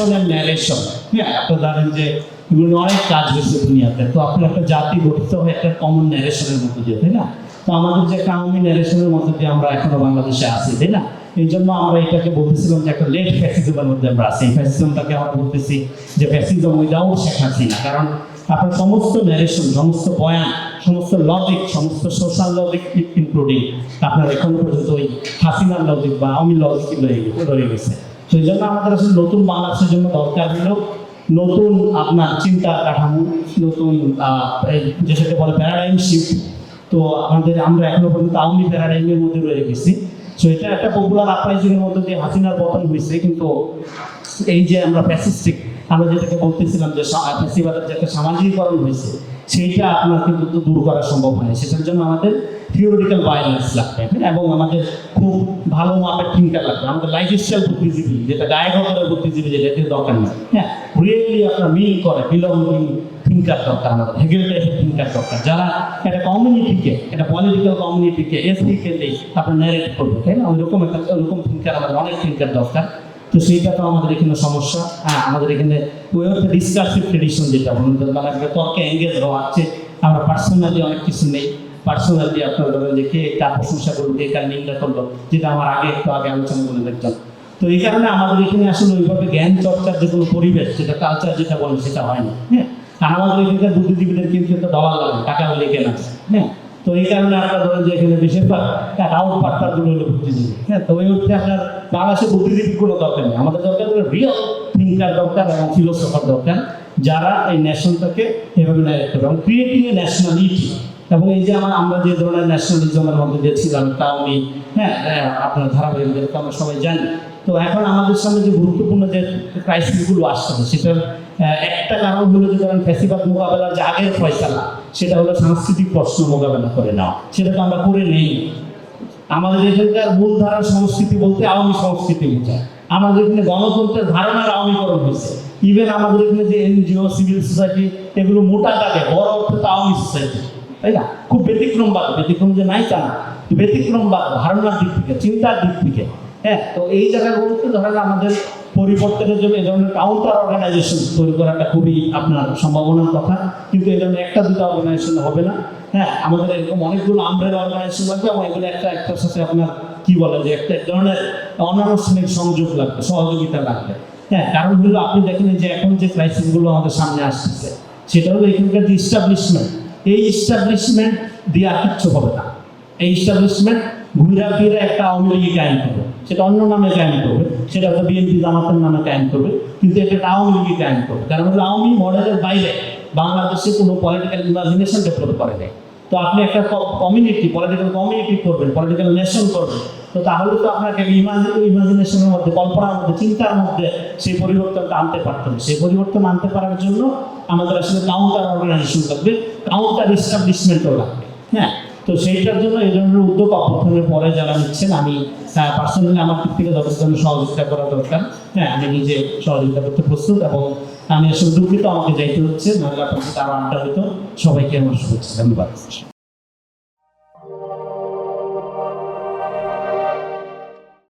অ্যাকশনের ন্যারেশন। হ্যাঁ, আপনার ধরেন যে এগুলো অনেক কাজ হয়েছে দুনিয়াতে, তো আপনার একটা জাতি গঠিত হয় একটা কমন ন্যারেশনের মধ্যে দিয়ে, তাই না? তো আমাদের যে কাউমি ন্যারেশনের মধ্যে দিয়ে আমরা এখনো বাংলাদেশে আছি, তাই না? এই জন্য আমরা এটাকে বলতেছিলাম যে একটা লেট ফ্যাসিজমের মধ্যে আমরা আছি। এই ফ্যাসিজমটাকে আমরা বলতেছি যে ফ্যাসিজম উইদাউট শেখ হাসিনা। কারণ আপনার সমস্ত ন্যারেশন, সমস্ত বয়ান, সমস্ত লজিক, সমস্ত সোশ্যাল লজিক ইনক্লুডিং আপনার এখনো পর্যন্ত ওই হাসিনার লজিক বা আওয়ামী লজিক রয়ে গেছে। সেই জন্য আমাদের আসলে নতুন বাংলাদেশের জন্য দরকার হলো নতুন আপনার চিন্তা কাঠামো, নতুন যেটাকে বলে প্যারাডাইম শিফট। তো আমরা এখনো পর্যন্ত আওয়ামী প্যারাডাইমের মধ্যে রয়ে গেছি। সো এটা একটা পপুলার আপরাইজিংয়ের মধ্যে দিয়ে হাসিনার পতন হয়েছে, কিন্তু এই যে আমরা ফ্যাসিস্টিক, আমরা যেটাকে বলতেছিলাম যে ফ্যাসিবাদের যে একটা সামাজিকীকরণ হয়েছে, সেইটা আপনার কিন্তু দূর করা সম্ভব হয়। সেটার জন্য আমাদের থিওরিটিক্যাল ভায়োলেন্স লাগবে এবং আমাদের খুব ভালো মাপের থিঙ্কার লাগবে। আমাদের লাইফ স্টাইল বুদ্ধিজীবী, যেটা গায়ে গতরের বুদ্ধিজীবী, যেটা দরকার নেই। হ্যাঁ, রিয়েলি আপনার মিল করে বিলঙ্গিং থিঙ্কার দরকার, আমাদের হেগেল টাইপের থিঙ্কার দরকার, যারা একটা কমিউনিটিকে, একটা পলিটিক্যাল কমিউনিটিকে এথিক্যালি আপনার ন্যারেট করবে, তাই না? ওইরকম থিঙ্কার, আমাদের অনেক থিঙ্কার দরকার। তো সেইটা তো আমাদের এখানে সমস্যা। হ্যাঁ, আমাদের এখানে ডিসকাসিভ ট্রেডিশন, যেটা মানে একটা তর্কে এঙ্গেজ হওয়াচ্ছে, আমরা পার্সোনালি অনেক কিছু নেই। পার্সোনালি আপনার ধরেন যে কে কার প্রশংসা করলো, কে কার নিন্দা করলো, যেটা আমার একটু আগে আলোচনা করে দেখলাম। তো এই কারণে আমাদের এখানে আসলে ওইভাবে জ্ঞান চর্চার যে কোনো পরিবেশ, যেটা কালচার যেটা বলেন, সেটা হয় না। হ্যাঁ, আর আমাদের এখানকার বুদ্ধিজীবীদের কিন্তু ডলার লাগে, টাকা হলে কেনা। হ্যাঁ, তো এই কারণে আপনার ধরেন যে এখানে বেশিরভাগ আউট পার্টনারগুলো হলো বুদ্ধিজীবী। হ্যাঁ, তো ওই হচ্ছে আপনার বাংলাদেশের বুদ্ধিজীবীর কোনো দরকার নেই। আমাদের দরকার রিয়েল থিঙ্কার দরকার এবং ফিলোসফার দরকার, যারা এই ন্যাশনটাকে এভাবে এবং ক্রিয়েটিং এ ন্যাশনালিটি। এবং এই যে আমরা যে ধরনের ন্যাশনালিজমের মধ্যে যে ছিলাম, টাউনি, হ্যাঁ, আপনার ধারাবাহিকতা আমরা সবাই জানি। তো এখন আমাদের সামনে যে গুরুত্বপূর্ণ যে ক্রাইসিসগুলো আসছে, সেটার একটা কারণ হলো যে ধরেন ফ্যাসিবাদ মোকাবেলার যে আগের ফয়সালা, সেটা হলো সাংস্কৃতিক প্রশ্ন মোকাবেলা করে নেওয়া। সেটা তো আমরা করে নেই। আমাদের এখানকার মূলধারার সংস্কৃতি বলতে আওয়ামী সংস্কৃতি বোঝায়। আমাদের এখানে গণতন্ত্রের ধারণার আওয়ামীকরণ হয়েছে। ইভেন আমাদের এখানে যে এনজিও, সিভিল সোসাইটি, এগুলো মোটা দাগে বড় অর্থে তো আওয়ামী সোসাইটি, তাই না? খুব ব্যতিক্রমবাদ, ব্যতিক্রম যে নাই তা না, ব্যতিক্রমবাদ ধারণার দিক থেকে, চিন্তার দিক থেকে। হ্যাঁ, তো এই জায়গাগুলোতে ধরেন আমাদের পরিবর্তনের জন্য এই ধরনের কাউন্টার অর্গানাইজেশন তৈরি করাটা খুবই আপনার সম্ভাবনার কথা। কিন্তু এই ধরনের একটা দুটো অর্গানাইজেশন হবে না। হ্যাঁ, আমাদের এরকম অনেকগুলো আমরের অর্গানাইজেশন লাগবে এবং এগুলো একটার সাথে আপনার কি বলে যে একটা ধরনের অনানুষ্ঠানিক সংযোগ লাগবে, সহযোগিতা লাগবে। হ্যাঁ, কারণ হলো আপনি দেখেন যে এখন যে ক্রাইসিসগুলো আমাদের সামনে আসতেছে, সেটা হলো এখানকার যে ইস্টাবলিশমেন্ট, এই ইস্টাবলিশমেন্ট দিয়ে আর কিচ্ছু হবে না। এই ইস্টাবলিশমেন্ট ঘুরা ফিরে একটা আওয়ামী লীগ কায়েম করবে, সেটা অন্য নামে কায়েম করবে, সেটা হয়তো বিএনপি জামাতের নামে কায়েম করবে, কিন্তু এটা আওয়ামী লীগ কায়েম করবে। কারণ হলো আওয়ামী মডেলের বাইরে বাংলাদেশে কোনো পলিটিক্যাল ইমাজিনেশন ডেভেলপ করে নেই। তো আপনি একটা কমিউনিটি, পলিটিক্যাল কমিউনিটি করবেন, পলিটিক্যাল নেশন করবেন, তো তাহলে তো আপনাকে ইমাজিনেশনের মধ্যে, কল্পনার মধ্যে, চিন্তার মধ্যে সেই পরিবর্তনটা আনতে পারতেন। সেই পরিবর্তন আনতে পারার জন্য আমাদের আসলে কাউন্টার অর্গানাইজেশন লাগবে, কাউন্টার এস্টাবলিশমেন্টও লাগবে। হ্যাঁ, তো সেইটার জন্য এই ধরনের উদ্যোগ অভ্যুত্থানের পরে যারা নিচ্ছেন, আমি পার্সোনালি আমার দিক থেকে যথেষ্ট সহযোগিতা করা দরকার। হ্যাঁ, আমি নিজে সহযোগিতা করতে প্রস্তুত এবং আমি আসলে দুঃখিত আমাকে যাইতে হচ্ছে, নাহলে আপনার সাথে আরও আড্ডা হইতো। সবাইকে আমার শুভেচ্ছা, ধন্যবাদ।